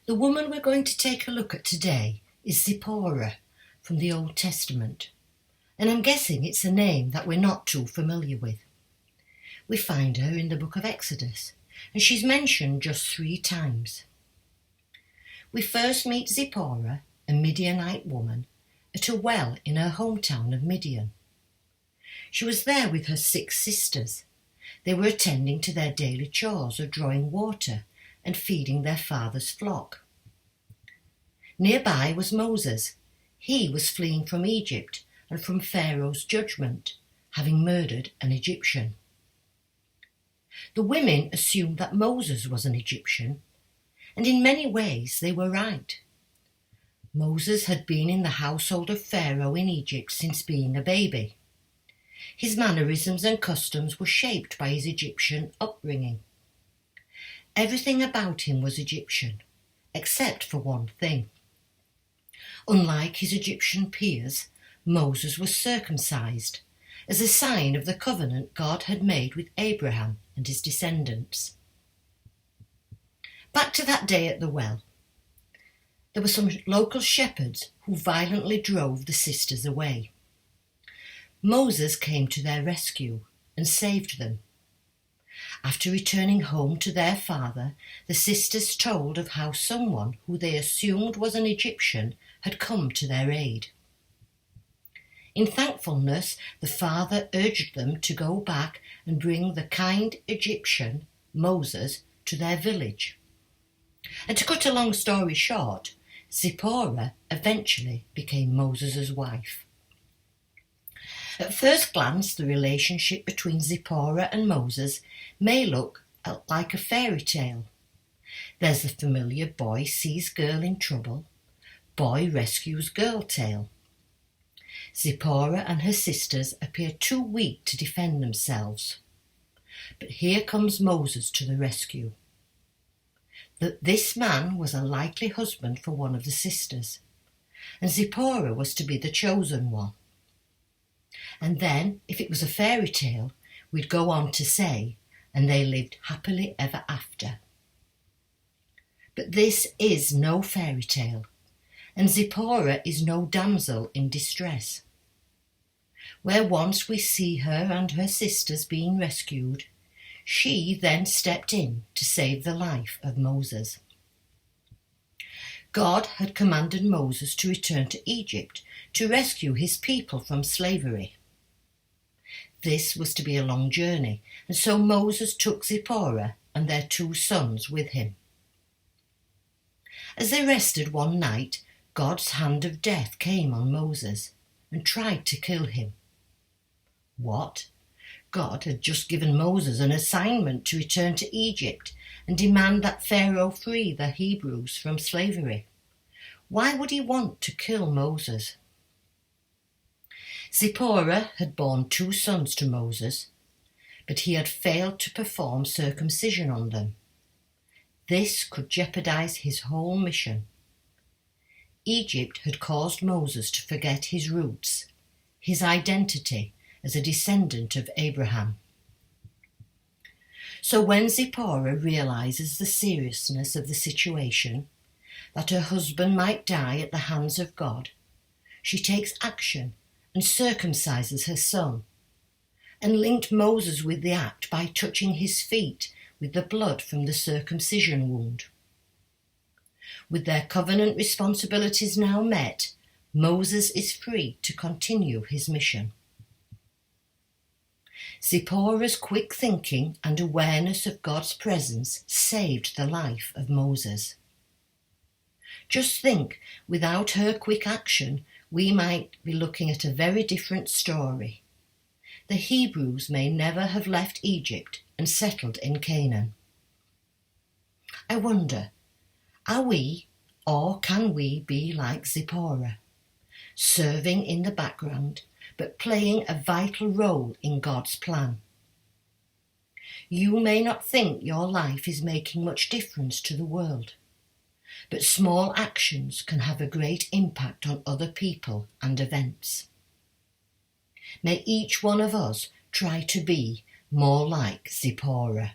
The woman we're going to take a look at today is Zipporah from the Old Testament, and I'm guessing it's a name that we're not too familiar with. We find her in the book of Exodus, and she's mentioned just 3 times. We first meet Zipporah, a Midianite woman, at a well in her hometown of Midian. She was there with her 6 sisters. They were attending to their daily chores of drawing water and feeding their father's flock. Nearby was Moses. He was fleeing from Egypt and from Pharaoh's judgment, having murdered an Egyptian. The women assumed that Moses was an Egyptian, and in many ways they were right. Moses had been in the household of Pharaoh in Egypt since being a baby. His mannerisms and customs were shaped by his Egyptian upbringing. Everything about him was Egyptian, except for one thing. Unlike his Egyptian peers, Moses was circumcised, as a sign of the covenant God had made with Abraham and his descendants. Back to that day at the well. There were some local shepherds who violently drove the sisters away. Moses came to their rescue and saved them. After returning home to their father, the sisters told of how someone who they assumed was an Egyptian had come to their aid. In thankfulness, the father urged them to go back and bring the kind Egyptian, Moses, to their village. And to cut a long story short, Zipporah eventually became Moses' wife. At first glance, the relationship between Zipporah and Moses may look like a fairy tale. There's the familiar boy sees girl in trouble, boy rescues girl tale. Zipporah and her sisters appear too weak to defend themselves. But here comes Moses to the rescue. This man was a likely husband for one of the sisters, and Zipporah was to be the chosen one. And then, if it was a fairy tale, we'd go on to say, and they lived happily ever after. But this is no fairy tale, and Zipporah is no damsel in distress. Where once we see her and her sisters being rescued, she then stepped in to save the life of Moses. God had commanded Moses to return to Egypt to rescue his people from slavery. This was to be a long journey, and so Moses took Zipporah and their 2 sons with him. As they rested one night, God's hand of death came on Moses and tried to kill him. What? God had just given Moses an assignment to return to Egypt and demand that Pharaoh free the Hebrews from slavery. Why would he want to kill Moses? Zipporah had borne 2 sons to Moses, but he had failed to perform circumcision on them. This could jeopardize his whole mission. Egypt had caused Moses to forget his roots, his identity as a descendant of Abraham. So when Zipporah realizes the seriousness of the situation, that her husband might die at the hands of God, she takes action and circumcises her son, and linked Moses with the act by touching his feet with the blood from the circumcision wound. With their covenant responsibilities now met, Moses is free to continue his mission. Zipporah's quick thinking and awareness of God's presence saved the life of Moses. Just think, without her quick action, we might be looking at a very different story. The Hebrews may never have left Egypt and settled in Canaan. I wonder, are we, or can we be like Zipporah, serving in the background, but playing a vital role in God's plan? You may not think your life is making much difference to the world, but small actions can have a great impact on other people and events. May each one of us try to be more like Zipporah.